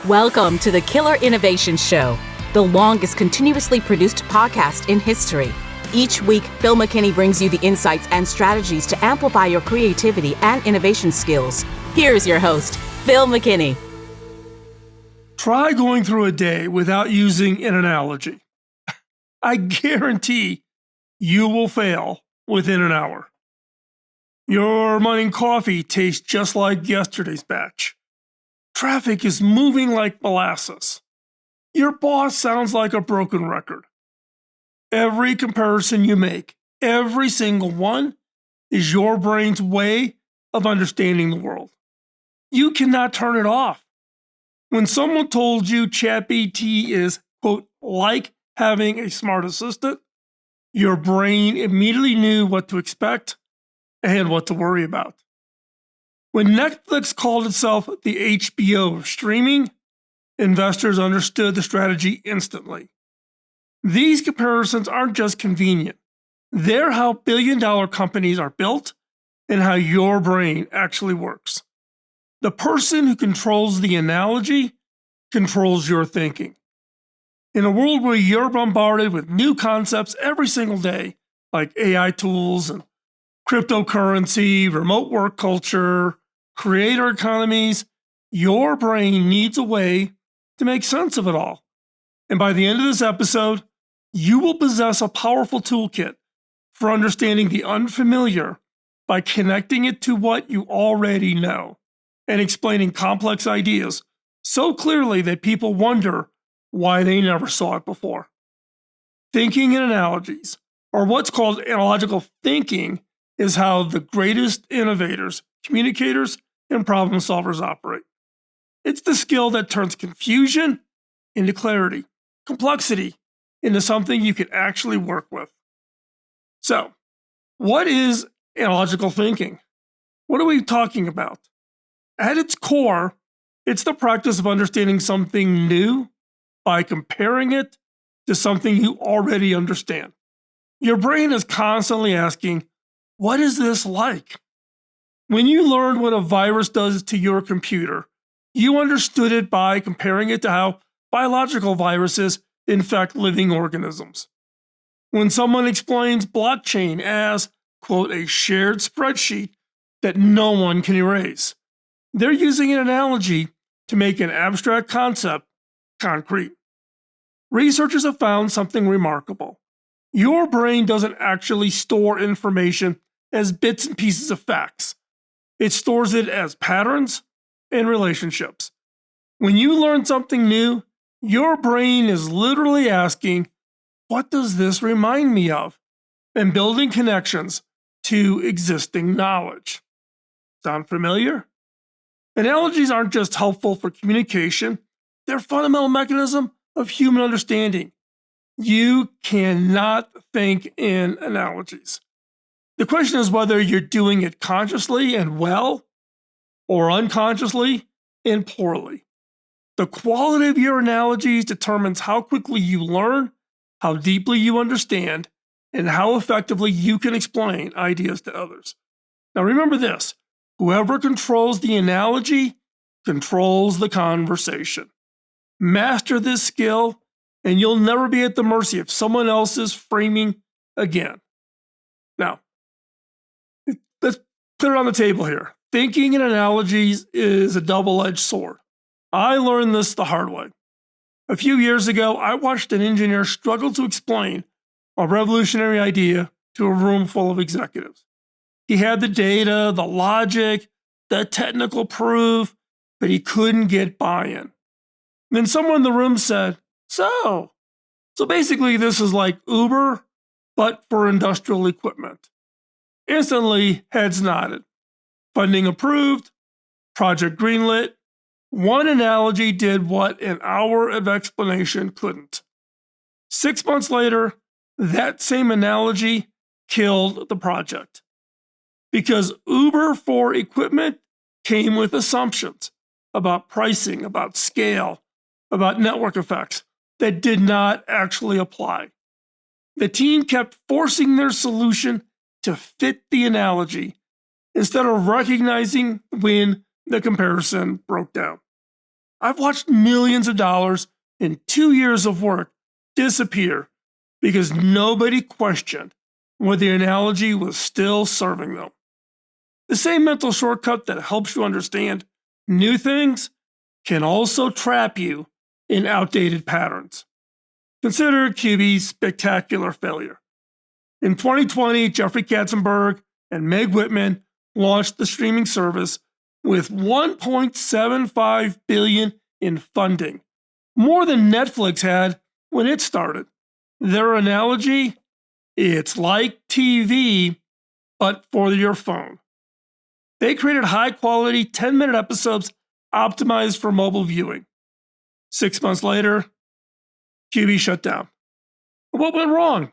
Welcome to the Killer Innovation Show, the longest continuously produced podcast in history. Each week, Phil McKinney brings you the insights and strategies to amplify your creativity and innovation skills. Here's your host, Phil McKinney. Try going through a day without using an analogy. I guarantee you will fail within an hour. Your morning coffee tastes just like yesterday's batch. Traffic is moving like molasses. Your boss sounds like a broken record. Every comparison you make, every single one, is your brain's way of understanding the world. You cannot turn it off. When someone told you ChatGPT is, quote, like having a smart assistant, your brain immediately knew what to expect and what to worry about. When Netflix called itself the HBO of streaming, investors understood the strategy instantly. These comparisons aren't just convenient. They're how billion-dollar companies are built and how your brain actually works. The person who controls the analogy controls your thinking. In a world where you're bombarded with new concepts every single day, like AI tools and cryptocurrency, remote work culture, creator economies, your brain needs a way to make sense of it all. And by the end of this episode, you will possess a powerful toolkit for understanding the unfamiliar by connecting it to what you already know and explaining complex ideas so clearly that people wonder why they never saw it before. Thinking in analogies, or what's called analogical thinking, is how the greatest innovators, communicators, and problem solvers operate. It's the skill that turns confusion into clarity, complexity into something you can actually work with. So, what is analogical thinking? What are we talking about? At its core, it's the practice of understanding something new by comparing it to something you already understand. Your brain is constantly asking, what is this like? When you learned what a virus does to your computer, you understood it by comparing it to how biological viruses infect living organisms. When someone explains blockchain as, quote, a shared spreadsheet that no one can erase, they're using an analogy to make an abstract concept concrete. Researchers have found something remarkable. Your brain doesn't actually store information as bits and pieces of facts. It stores it as patterns and relationships. When you learn something new, your brain is literally asking, what does this remind me of? And building connections to existing knowledge. Sound familiar? Analogies aren't just helpful for communication, they're a fundamental mechanism of human understanding. You cannot think in analogies. The question is whether you're doing it consciously and well, or unconsciously and poorly. The quality of your analogies determines how quickly you learn, how deeply you understand, and how effectively you can explain ideas to others. Now remember this, whoever controls the analogy controls the conversation. Master this skill, and you'll never be at the mercy of someone else's framing again. Now, let's put it on the table here. Thinking in analogies is a double-edged sword. I learned this the hard way. A few years ago, I watched an engineer struggle to explain a revolutionary idea to a room full of executives. He had the data, the logic, the technical proof, but he couldn't get buy-in. Then someone in the room said, so basically this is like Uber, but for industrial equipment. Instantly, heads nodded. Funding approved, project greenlit. One analogy did what an hour of explanation couldn't. 6 months later, that same analogy killed the project. Because Uber for equipment came with assumptions about pricing, about scale, about network effects that did not actually apply. The team kept forcing their solution to fit the analogy instead of recognizing when the comparison broke down. I've watched millions of dollars in 2 years of work disappear because nobody questioned whether the analogy was still serving them. The same mental shortcut that helps you understand new things can also trap you in outdated patterns. Consider QB's spectacular failure. In 2020, Jeffrey Katzenberg and Meg Whitman launched the streaming service with $1.75 billion in funding, more than Netflix had when it started. Their analogy: it's like TV, but for your phone. They created high-quality 10-minute episodes optimized for mobile viewing. 6 months later, QB shut down. What went wrong?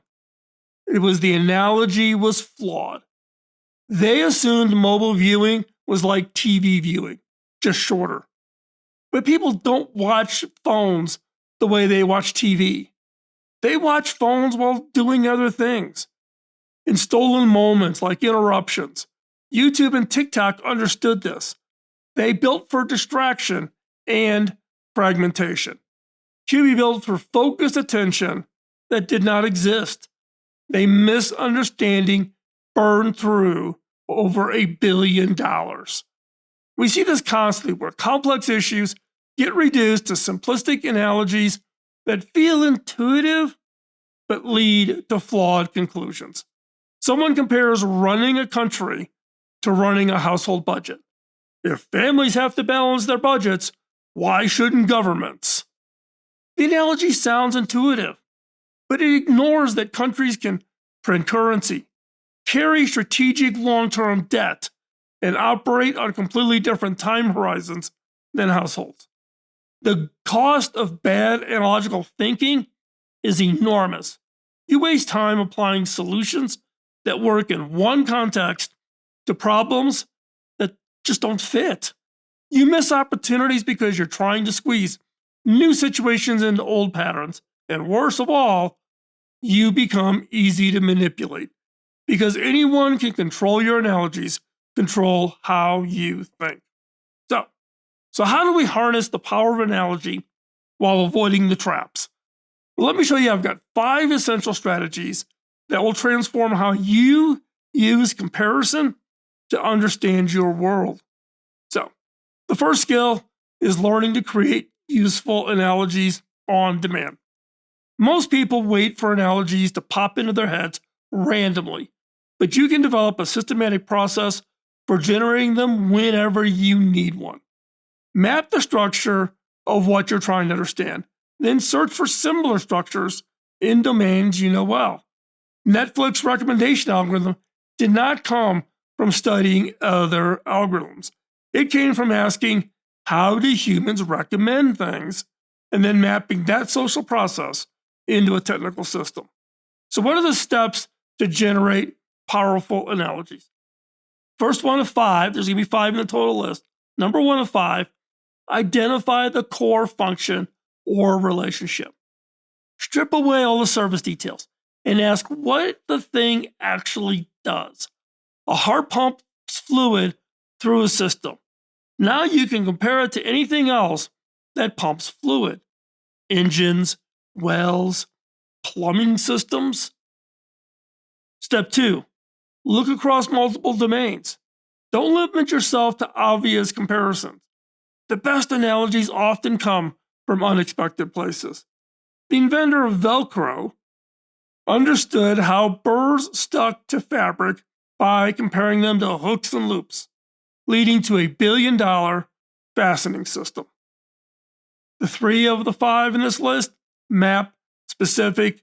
It was the analogy was flawed. They assumed mobile viewing was like TV viewing, just shorter. But people don't watch phones the way they watch TV. They watch phones while doing other things. In stolen moments like interruptions, YouTube and TikTok understood this. They built for distraction and fragmentation. QB built for focused attention that did not exist. They misunderstanding burned through over $1 billion. We see this constantly where complex issues get reduced to simplistic analogies that feel intuitive but lead to flawed conclusions. Someone compares running a country to running a household budget. If families have to balance their budgets, why shouldn't governments? The analogy sounds intuitive, but it ignores that countries can print currency, carry strategic long-term debt, and operate on completely different time horizons than households. The cost of bad analogical thinking is enormous. You waste time applying solutions that work in one context to problems that just don't fit. You miss opportunities because you're trying to squeeze new situations into old patterns, and worst of all, you become easy to manipulate because anyone can control your analogies, control how you think. So how do we harness the power of analogy while avoiding the traps? Well, let me show you. I've got 5 essential strategies that will transform how you use comparison to understand your world. So the first skill is learning to create useful analogies on demand. Most people wait for analogies to pop into their heads randomly, but you can develop a systematic process for generating them whenever you need one. Map the structure of what you're trying to understand, then search for similar structures in domains you know well. Netflix recommendation algorithm did not come from studying other algorithms. It came from asking, how do humans recommend things, and then mapping that social process into a technical system. So what are the steps to generate powerful analogies? First one of 5, there's going to be 5 in the total list. Number 1 of 5, identify the core function or relationship. Strip away all the service details and ask what the thing actually does. A heart pumps fluid through a system. Now you can compare it to anything else that pumps fluid. Engines, wells, plumbing systems. Step 2, look across multiple domains. Don't limit yourself to obvious comparisons. The best analogies often come from unexpected places. The inventor of Velcro understood how birds stuck to fabric by comparing them to hooks and loops, leading to a $1 billion fastening system. The 3 of the 5 in this list map specific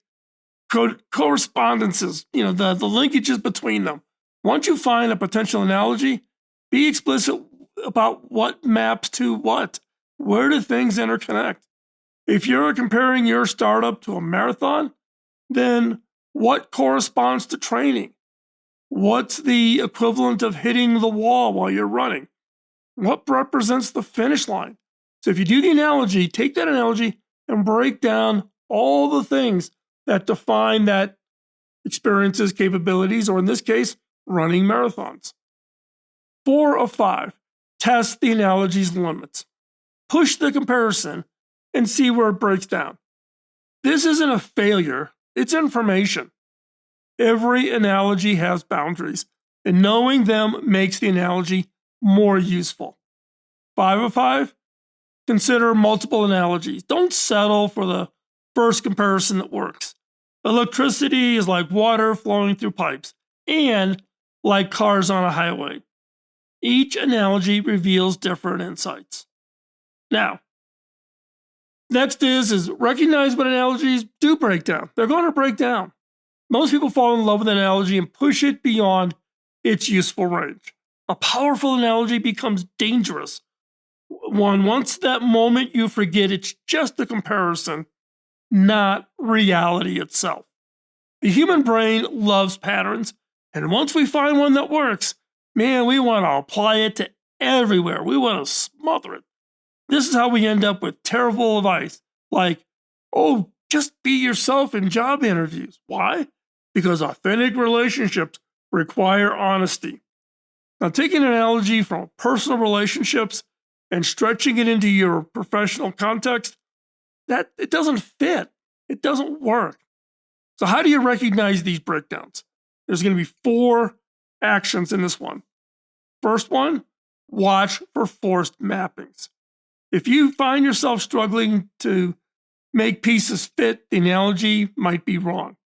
correspondences, the linkages between them. Once you find a potential analogy, be explicit about what maps to what. Where do things interconnect? If you're comparing your startup to a marathon, then what corresponds to training? What's the equivalent of hitting the wall while you're running? What represents the finish line? So if you do the analogy, take that analogy and break down all the things that define that experience's capabilities, or in this case, running marathons. 4 of 5, test the analogy's limits. push the comparison and see where it breaks down. This isn't a failure, it's information. Every analogy has boundaries, and knowing them makes the analogy more useful. 5 of 5, consider multiple analogies. Don't settle for the first comparison that works. Electricity is like water flowing through pipes, and like cars on a highway. Each analogy reveals different insights. Now, next is recognize what analogies do break down. They're going to break down. Most people fall in love with an analogy and push it beyond its useful range. A powerful analogy becomes dangerous. Once that moment you forget it's just a comparison, not reality itself. The human brain loves patterns, and once we find one that works, man, we want to apply it to everywhere. We want to smother it. This is how we end up with terrible advice like, oh, just be yourself in job interviews. Why? Because authentic relationships require honesty. Now, taking an analogy from personal relationships and stretching it into your professional context, that it doesn't fit. It doesn't work. So how do you recognize these breakdowns? There's going to be 4 actions in this one. First one, watch for forced mappings. If you find yourself struggling to make pieces fit, the analogy might be wrong.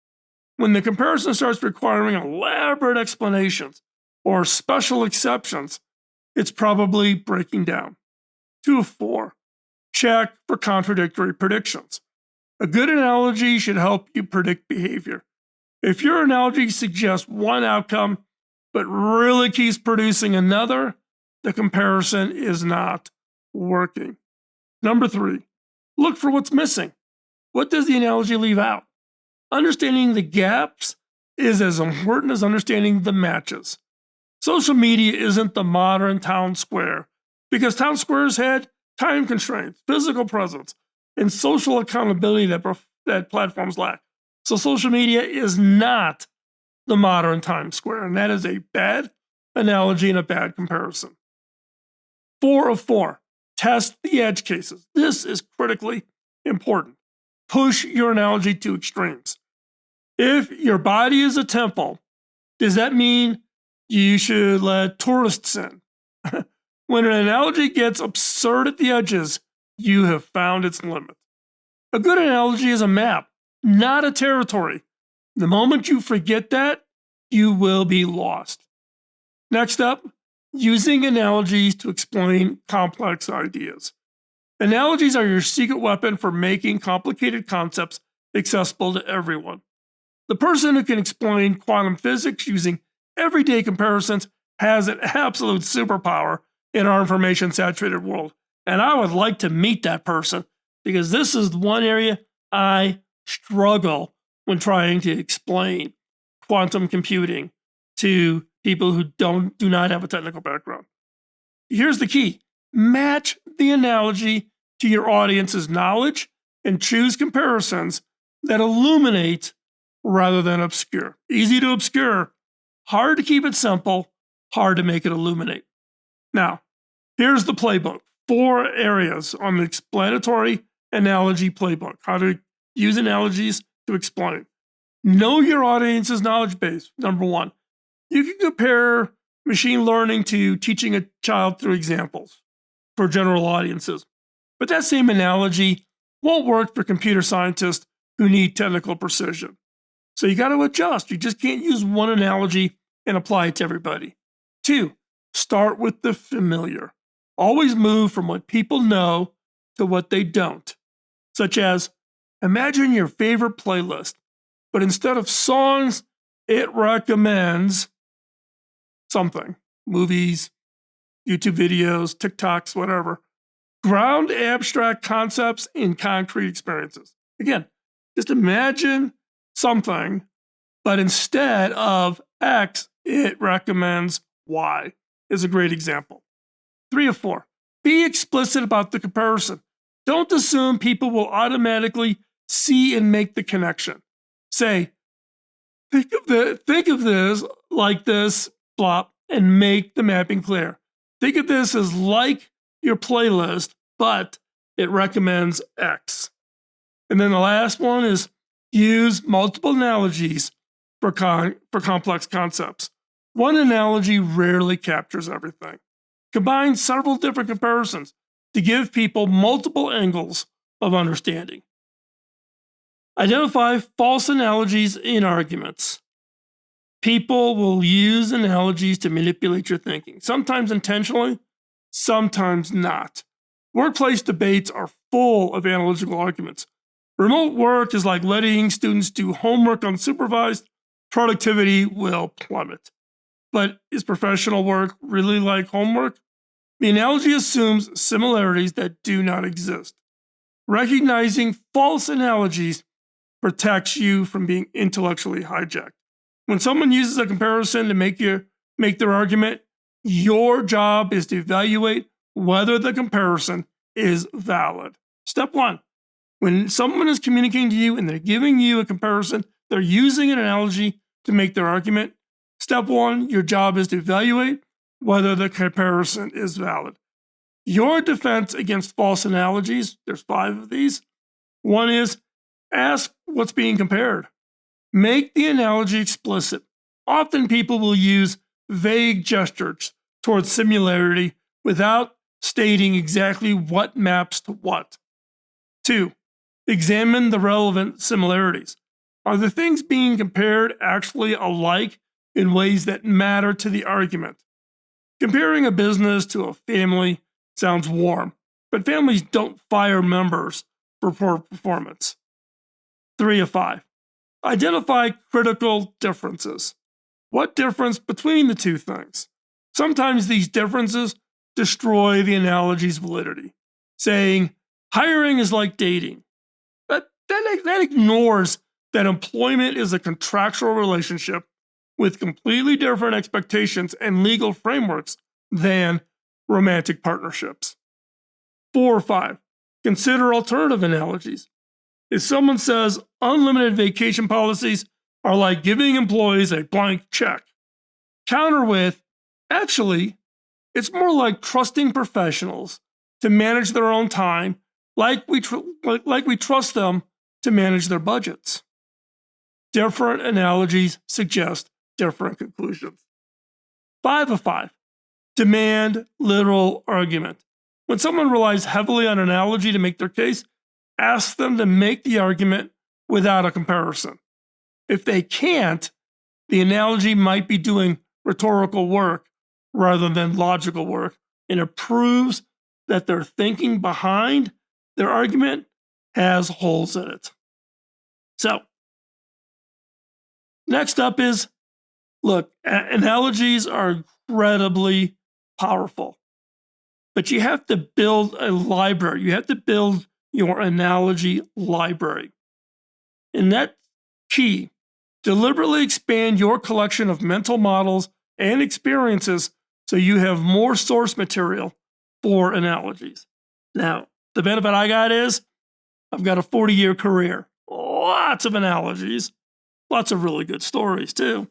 When the comparison starts requiring elaborate explanations or special exceptions, it's probably breaking down. 2 of 4, check for contradictory predictions. A good analogy should help you predict behavior. If your analogy suggests one outcome but really keeps producing another, the comparison is not working. Number 3, look for what's missing. What does the analogy leave out? Understanding the gaps is as important as understanding the matches. Social media isn't the modern town square because town squares had time constraints, physical presence, and social accountability that platforms lack. So social media is not the modern Times Square, and that is a bad analogy and a bad comparison. 4 of 4, test the edge cases. This is critically important. Push your analogy to extremes. If your body is a temple, does that mean you should let tourists in? When an analogy gets absurd at the edges, you have found its limit. A good analogy is a map, not a territory. The moment you forget that, you will be lost. Next up, using analogies to explain complex ideas. Analogies are your secret weapon for making complicated concepts accessible to everyone. The person who can explain quantum physics using everyday comparisons has an absolute superpower in our information saturated world. And I would like to meet that person because this is one area I struggle when trying to explain quantum computing to people who do not have a technical background. Here's the key. Match the analogy to your audience's knowledge and choose comparisons that illuminate rather than obscure. Easy to obscure, hard to keep it simple, hard to make it illuminate. Now, here's the playbook. 4 areas on the explanatory analogy playbook. How to use analogies to explain. Know your audience's knowledge base. Number 1. You can compare machine learning to teaching a child through examples for general audiences. But that same analogy won't work for computer scientists who need technical precision. So you got to adjust. You just can't use one analogy and apply it to everybody. 2, start with the familiar. Always move from what people know to what they don't. Such as, imagine your favorite playlist, but instead of songs, it recommends something. Movies, YouTube videos, TikToks, whatever. Ground abstract concepts in concrete experiences. Again, just imagine something, but instead of X, it recommends Y, is a great example. 3 of 4, be explicit about the comparison. Don't assume people will automatically see and make the connection. Say, think of this like this, blop, and make the mapping clear. Think of this as like your playlist, but it recommends X. And then the last one is use multiple analogies for complex concepts. One analogy rarely captures everything. Combine several different comparisons to give people multiple angles of understanding. Identify false analogies in arguments. People will use analogies to manipulate your thinking, sometimes intentionally, sometimes not. Workplace debates are full of analogical arguments. Remote work is like letting students do homework unsupervised. Productivity will plummet. But is professional work really like homework? The analogy assumes similarities that do not exist. Recognizing false analogies protects you from being intellectually hijacked. When someone uses a comparison to make their argument, your job is to evaluate whether the comparison is valid. Step one, when someone is communicating to you and they're giving you a comparison, they're using an analogy to make their argument. Step one, your job is to evaluate whether the comparison is valid. Your defense against false analogies, there's 5 of these. One is ask what's being compared. Make the analogy explicit. Often people will use vague gestures towards similarity without stating exactly what maps to what. 2, examine the relevant similarities. Are the things being compared actually alike in ways that matter to the argument? Comparing a business to a family sounds warm, but families don't fire members for poor performance. 3 of 5. Identify critical differences. What difference between the two things? Sometimes these differences destroy the analogy's validity. Saying, hiring is like dating. That ignores that employment is a contractual relationship with completely different expectations and legal frameworks than romantic partnerships. 4 or 5. Consider alternative analogies. If someone says unlimited vacation policies are like giving employees a blank check, counter with, actually, it's more like trusting professionals to manage their own time like we trust them to manage their budgets. Different analogies suggest different conclusions. 5 of 5. Demand literal argument. When someone relies heavily on analogy to make their case, ask them to make the argument without a comparison. If they can't, the analogy might be doing rhetorical work rather than logical work, and it proves that their thinking behind their argument has holes in it. So, next up is, look, analogies are incredibly powerful, but you have to build a library. You have to build your analogy library. And that's key. Deliberately expand your collection of mental models and experiences so you have more source material for analogies. Now, the benefit I got is I've got a 40-year career, lots of analogies, lots of really good stories too.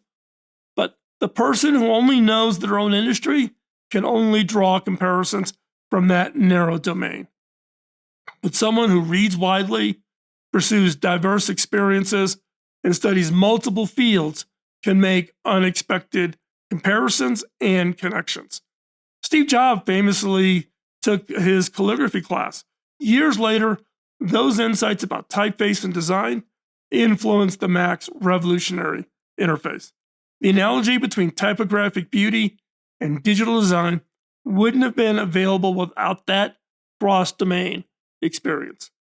But the person who only knows their own industry can only draw comparisons from that narrow domain. But someone who reads widely, pursues diverse experiences, and studies multiple fields can make unexpected comparisons and connections. Steve Jobs famously took his calligraphy class. Years later, those insights about typeface and design influenced the Mac's revolutionary interface. The analogy between typographic beauty and digital design wouldn't have been available without that cross-domain experience.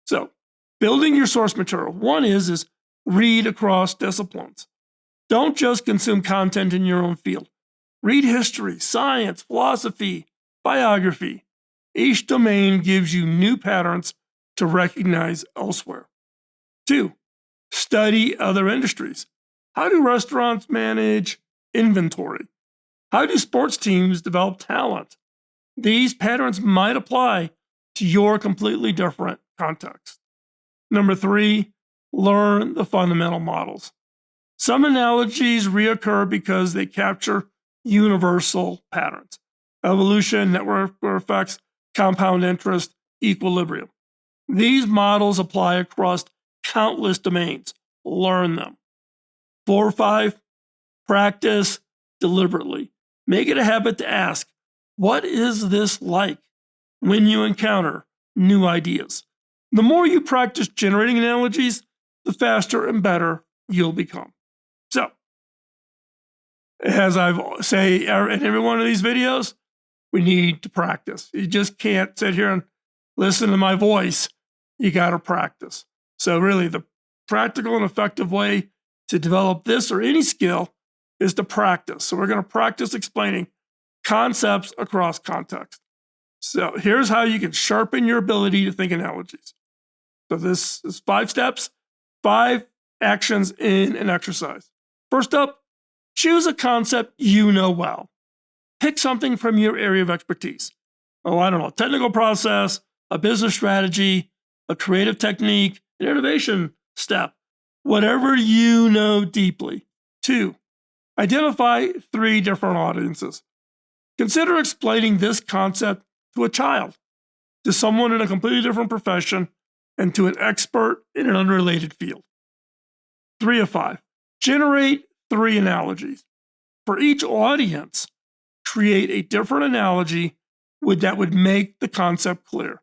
So, building your source material. One is read across disciplines. Don't just consume content in your own field. Read history, science, philosophy, biography. Each domain gives you new patterns to recognize elsewhere. 2, study other industries. How do restaurants manage inventory? How do sports teams develop talent? These patterns might apply to your completely different context. Number 3, learn the fundamental models. Some analogies reoccur because they capture universal patterns. Evolution, network effects, compound interest, equilibrium. These models apply across countless domains. Learn them. 4 or 5, practice deliberately. Make it a habit to ask, what is this like when you encounter new ideas? The more you practice generating analogies, the faster and better you'll become. So, as I say in every one of these videos, we need to practice. You just can't sit here and listen to my voice. You got to practice. So really the practical and effective way to develop this or any skill is to practice. So we're going to practice explaining concepts across context. So here's how you can sharpen your ability to think analogies. So this is 5 steps, 5 actions in an exercise. First up, choose a concept you know well. Pick something from your area of expertise. Oh, I don't know, technical process, a business strategy, a creative technique, an innovation step, whatever you know deeply. 2, identify 3 different audiences. Consider explaining this concept to a child, to someone in a completely different profession, and to an expert in an unrelated field. 3 of 5, generate 3 analogies. For each audience, create a different analogy that would make the concept clear.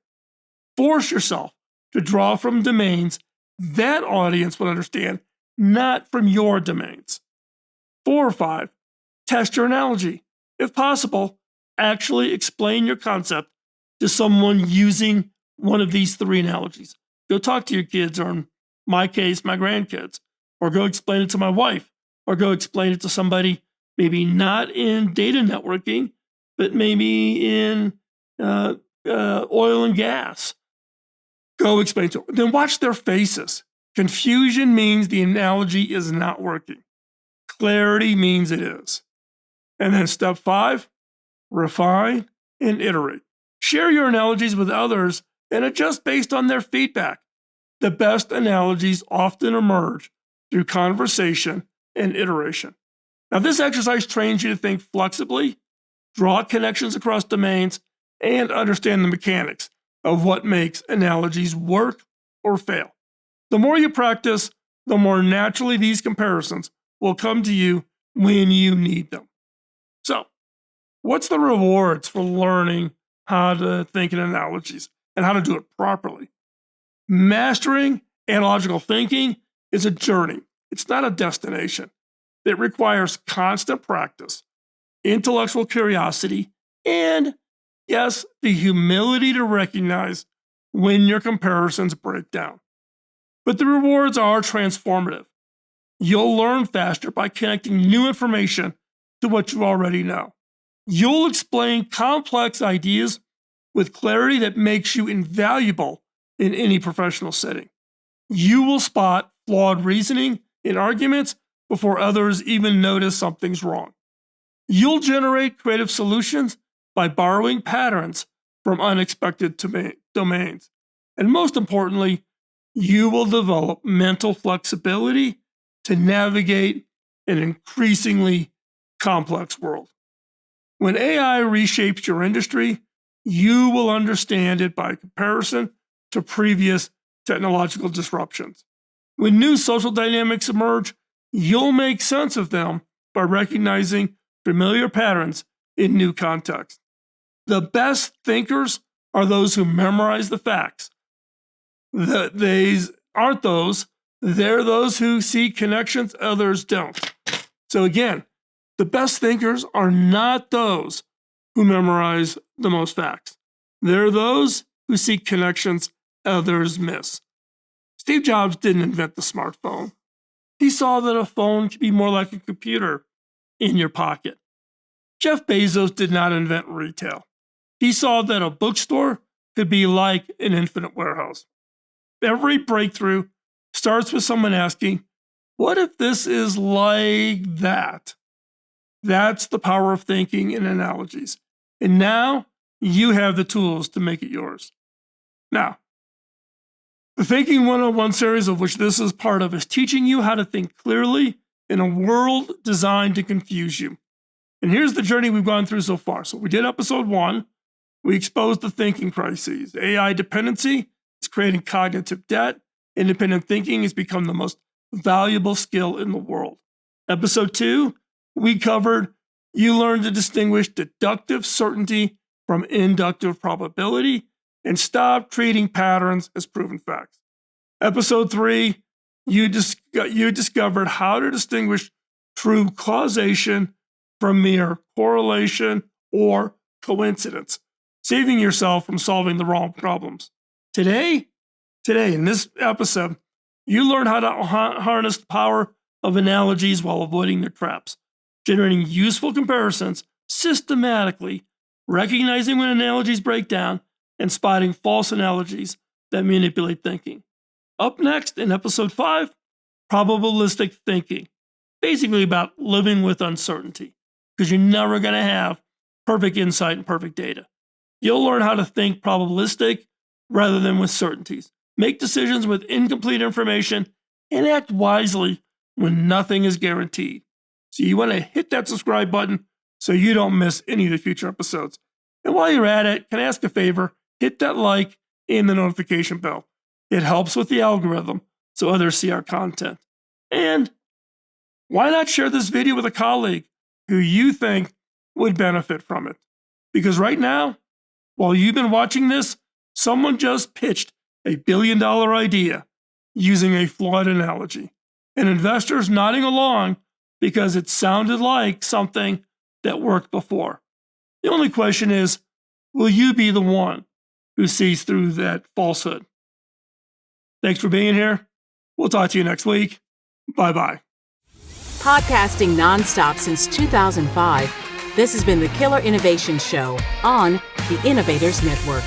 Force yourself to draw from domains that audience will understand, not from your domains. 4 or 5, test your analogy. If possible, actually explain your concept to someone using one of these 3 analogies. Go talk to your kids, or in my case, my grandkids, or go explain it to my wife, or go explain it to somebody maybe not in data networking, but maybe in oil and gas. Go explain to them. Then watch their faces. Confusion means the analogy is not working. Clarity means it is. And then step 5, refine and iterate. Share your analogies with others and adjust based on their feedback. The best analogies often emerge through conversation and iteration. Now, this exercise trains you to think flexibly, draw connections across domains, and understand the mechanics of what makes analogies work or fail. The more you practice, the more naturally these comparisons will come to you when you need them. So, what's the rewards for learning how to think in analogies and how to do it properly? Mastering analogical thinking is a journey. It's not a destination. It requires constant practice, intellectual curiosity, and, yes, the humility to recognize when your comparisons break down. But the rewards are transformative. You'll learn faster by connecting new information to what you already know. You'll explain complex ideas with clarity that makes you invaluable in any professional setting. You will spot flawed reasoning in arguments before others even notice something's wrong. You'll generate creative solutions by borrowing patterns from unexpected domains. And most importantly, you will develop mental flexibility to navigate an increasingly complex world. When AI reshapes your industry, you will understand it by comparison to previous technological disruptions. When new social dynamics emerge, you'll make sense of them by recognizing familiar patterns in new contexts. The best thinkers are those who memorize the facts. These aren't those, they're those who see connections others don't. So again, the best thinkers are not those who memorize the most facts. They're those who see connections others miss. Steve Jobs didn't invent the smartphone. He saw that a phone could be more like a computer in your pocket. Jeff Bezos did not invent retail. He saw that a bookstore could be like an infinite warehouse. Every breakthrough starts with someone asking, what if this is like that? That's the power of thinking in analogies. And now you have the tools to make it yours. Now, the Thinking 101 series, of which this is part of, is teaching you how to think clearly in a world designed to confuse you. And here's the journey we've gone through so far. So we did episode 1, We exposed the thinking crises. AI dependency is creating cognitive debt. Independent thinking has become the most valuable skill in the world. Episode 2, we covered you learn to distinguish deductive certainty from inductive probability and stop treating patterns as proven facts. Episode 3, you discovered how to distinguish true causation from mere correlation or coincidence, saving yourself from solving the wrong problems. Today, in this episode, you learn how to harness the power of analogies while avoiding their traps, generating useful comparisons systematically, recognizing when analogies break down, and spotting false analogies that manipulate thinking. Up next in episode 5, probabilistic thinking, basically about living with uncertainty, because you're never going to have perfect insight and perfect data. You'll learn how to think probabilistic rather than with certainties, make decisions with incomplete information, and act wisely when nothing is guaranteed. So you want to hit that subscribe button so you don't miss any of the future episodes. And while you're at it, can I ask a favor? Hit that like and the notification bell. It helps with the algorithm so others see our content. And why not share this video with a colleague who you think would benefit from it? Because right now, while you've been watching this, someone just pitched a $1 billion idea using a flawed analogy. And investors nodding along because it sounded like something that worked before. The only question is, will you be the one who sees through that falsehood? Thanks for being here. We'll talk to you next week. Bye-bye. Podcasting nonstop since 2005, this has been the Killer Innovation Show on the Innovators Network.